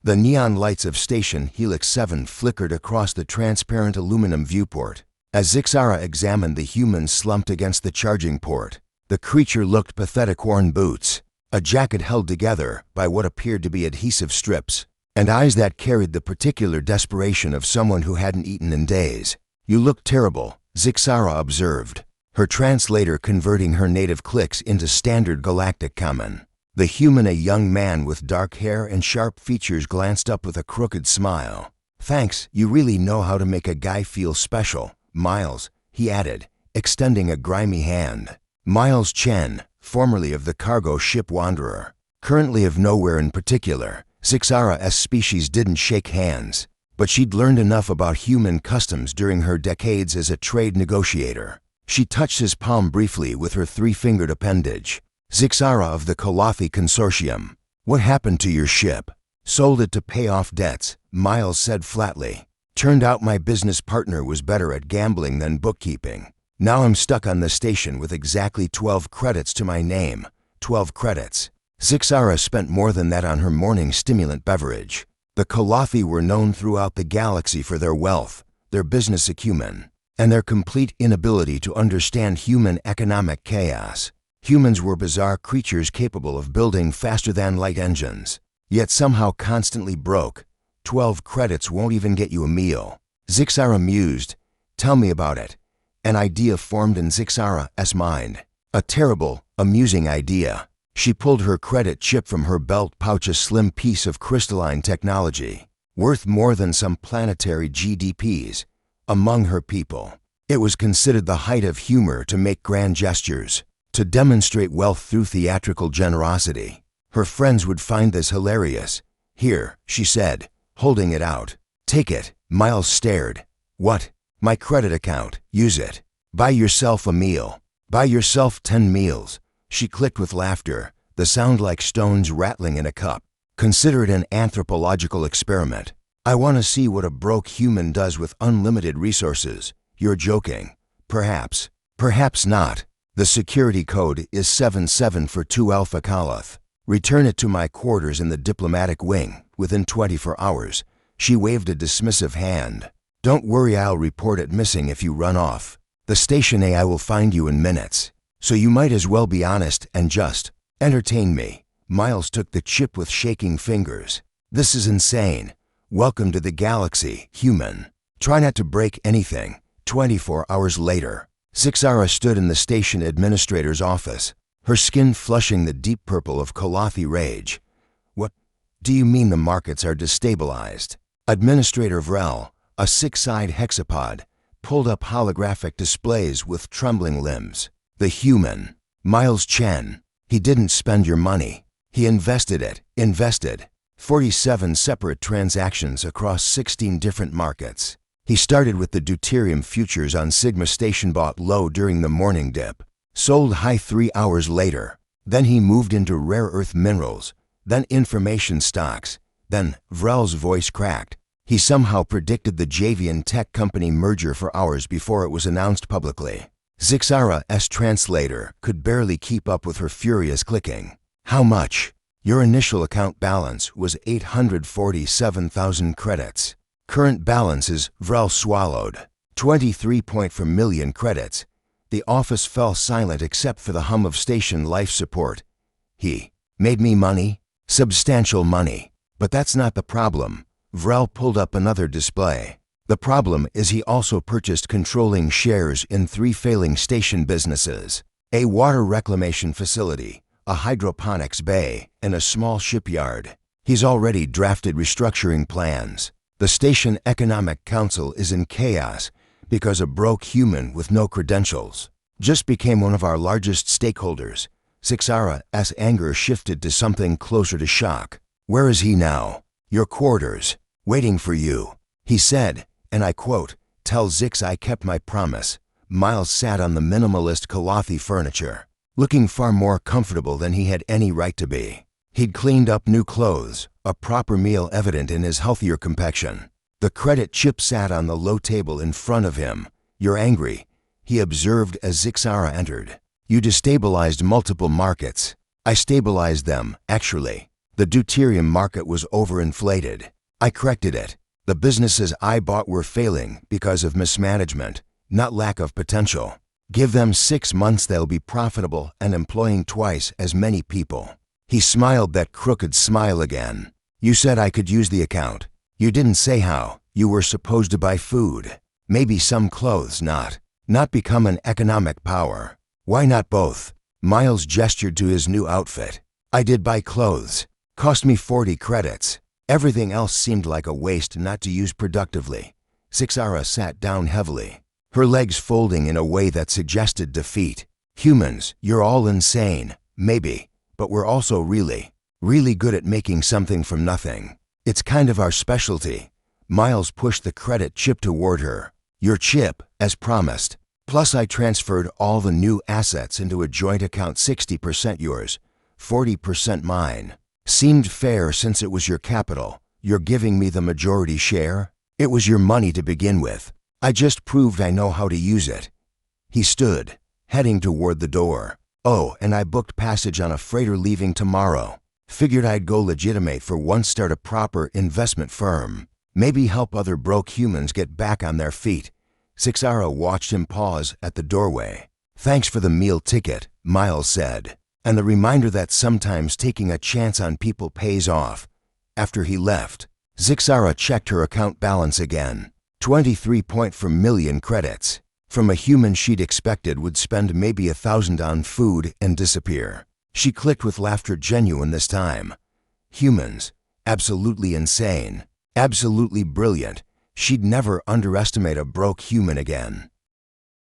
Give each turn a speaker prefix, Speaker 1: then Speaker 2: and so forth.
Speaker 1: The neon lights of Station Helix 7 flickered across the transparent aluminum viewport. As Zixara examined the human slumped against the charging port, the creature looked pathetic. Worn boots, a jacket held together by what appeared to be adhesive strips, and eyes that carried the particular desperation of someone who hadn't eaten in days. "You look terrible," Zixara observed, her translator converting her native clicks into standard galactic common. The human, a young man with dark hair and sharp features, glanced up with a crooked smile. "Thanks, you really know how to make a guy feel special, Miles," he added, extending a grimy hand. Miles Chen, formerly of the cargo ship Wanderer, currently of nowhere in particular. Zixara's species didn't shake hands, but she'd learned enough about human customs during her decades as a trade negotiator. She touched his palm briefly with her three-fingered appendage. "Zixara of the Kalathi Consortium. What happened to your ship?" "Sold it to pay off debts," Miles said flatly. "Turned out my business partner was better at gambling than bookkeeping. Now I'm stuck on the station with exactly 12 credits to my name." 12 credits. Zixara spent more than that on her morning stimulant beverage. The Kalathi were known throughout the galaxy for their wealth, their business acumen, and their complete inability to understand human economic chaos. Humans were bizarre creatures capable of building faster-than-light engines, yet somehow constantly broke. 12 credits won't even get you a meal. Zixara mused. "Tell me about it." An idea formed in Zixara's mind. A terrible, amusing idea. She pulled her credit chip from her belt pouch, a slim piece of crystalline technology, worth more than some planetary GDPs. Among her people, it was considered the height of humor to make grand gestures, to demonstrate wealth through theatrical generosity. Her friends would find this hilarious. "Here," she said, holding it out. "Take it." Miles stared. "What?" "My credit account. Use it. Buy yourself a meal. Buy yourself 10 meals. She clicked with laughter, the sound like stones rattling in a cup. "Consider it an anthropological experiment. I want to see what a broke human does with unlimited resources." "You're joking." "Perhaps. Perhaps not. The security code is 77 for 2 Alpha Calath. Return it to my quarters in the diplomatic wing within 24 hours. She waved a dismissive hand. "Don't worry, I'll report it missing if you run off. The station AI will find you in minutes. So you might as well be honest and just entertain me." Miles took the chip with shaking fingers. "This is insane. Welcome to the galaxy, human. Try not to break anything." 24 hours later, Zixara stood in the station administrator's office, her skin flushing the deep purple of Kalathi rage. "What do you mean the markets are destabilized?" Administrator Vrel, a six-eyed hexapod, pulled up holographic displays with trembling limbs. "The human, Miles Chen, he didn't spend your money. He invested it. Invested. 47 separate transactions across 16 different markets. He started with the deuterium futures on Sigma Station, bought low during the morning dip, sold high 3 hours later. Then he moved into rare earth minerals, then information stocks. Then," Vrel's voice cracked, "he somehow predicted the Javian tech company merger for hours before it was announced publicly." Zixara's translator could barely keep up with her furious clicking. "How much?" "Your initial account balance was 847,000 credits. Current balance is," Vrel swallowed, 23.4 million credits." The office fell silent except for the hum of station life support. "He made me money? Substantial money. But that's not the problem." Vrel pulled up another display. "The problem is he also purchased controlling shares in 3 failing station businesses: a water reclamation facility, a hydroponics bay, and a small shipyard. He's already drafted restructuring plans. The Station Economic Council is in chaos because a broke human with no credentials just became one of our largest stakeholders." Zixara's anger shifted to something closer to shock. "Where is he now?" "Your quarters. Waiting for you," he said, and I quote, "Tell Zix I kept my promise." Miles sat on the minimalist Kalathi furniture, looking far more comfortable than he had any right to be. He'd cleaned up new clothes, a proper meal evident in his healthier complexion. The credit chip sat on the low table in front of him. "You're angry," he observed as Zixara entered. "You destabilized multiple markets." "I stabilized them, actually." The deuterium market was overinflated. I corrected it. The businesses I bought were failing because of mismanagement, not lack of potential. Give them 6 months, they'll be profitable and employing twice as many people. He smiled that crooked smile again. You said I could use the account. You didn't say how. You were supposed to buy food. Maybe some clothes, not become an economic power. Why not both? Miles gestured to his new outfit. I did buy clothes. Cost me 40 credits. Everything else seemed like a waste not to use productively. Sixara sat down heavily, her legs folding in a way that suggested defeat. Humans, you're all insane, maybe, but we're also really good at making something from nothing. It's kind of our specialty. Miles pushed the credit chip toward her. Your chip, as promised. Plus I transferred all the new assets into a joint account, 60% yours, 40% mine. Seemed fair since it was your capital. You're giving me the majority share? It was your money to begin with. I just proved I know how to use it. He stood, heading toward the door. Oh, and I booked passage on a freighter leaving tomorrow. Figured I'd go legitimate for once, start a proper investment firm. Maybe help other broke humans get back on their feet. Sixara watched him pause at the doorway. Thanks for the meal ticket, Miles said, and the reminder that sometimes taking a chance on people pays off. After he left, Sixara checked her account balance again. 23.4 million credits. From a human she'd expected would spend maybe 1,000 on food and disappear. She clicked with laughter, genuine this time. Humans, absolutely insane, absolutely brilliant. She'd never underestimate a broke human again.